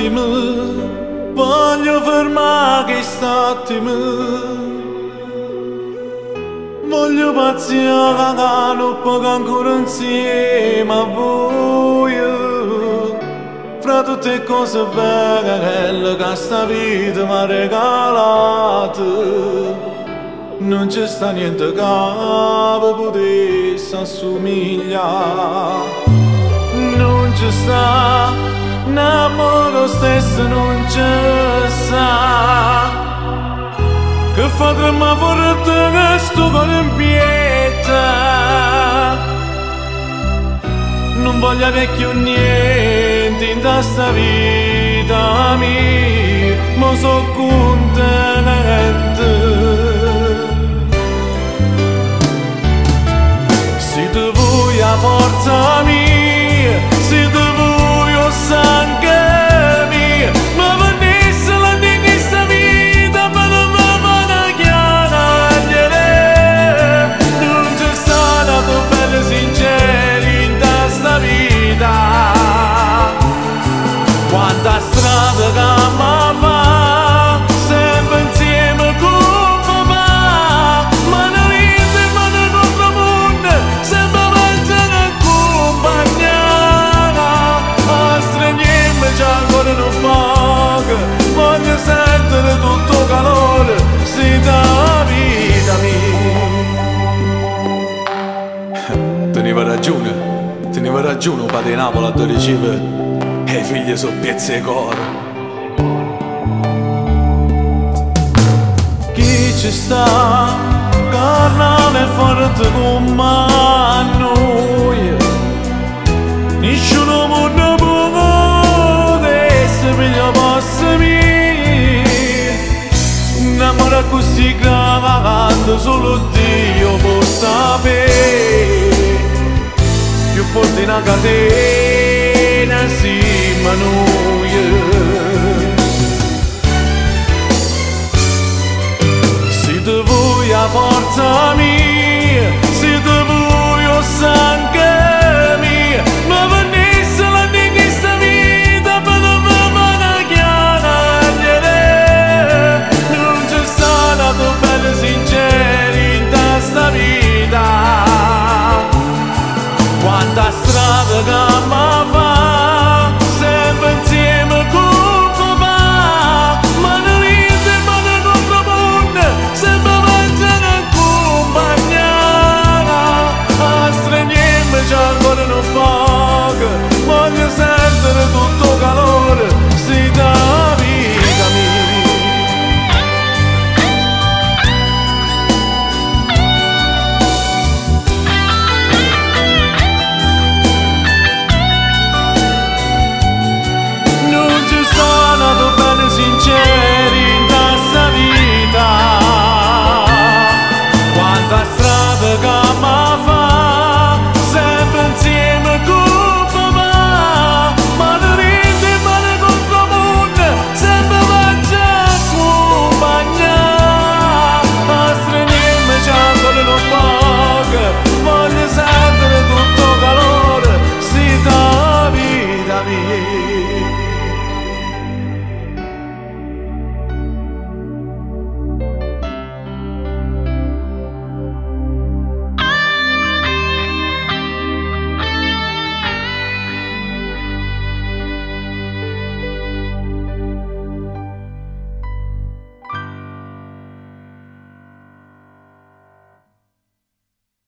attimo, voglio fermare quest'attimo. Voglio paziare un po' ancora insieme a voi. Fra tutte le cose belle che sta vita mi ha regalato, non c'è sta niente che potesse assomigliare. Non c'è sta un amore stesso, non c'è sta, che fa tremare forte questo cuore in pietà. Non voglio vecchio niente in questa vita mia, ma so contento. Siete voi a forza mia, siete voi o sangue mia, ma venisse la di questa vita, ma non mi fanno chiarare. Non c'è stato bello sinceri in questa vita, quanta strada che mi fa, sempre insieme con papà, ma non ride, ma non contro mondo, sempre avanti a accompagnare, a stringere già ancora non poco, voglio sentire tutto calore, si da vita mia. Teneva ragione un padre di Napoli a ricevere e i figli sono pezzi di cuore. Chi ci sta, carnale forte come noi, nessuno mondo può essere meglio posto mio. Un amore così grande solo Dio può sapere, più forte in catena.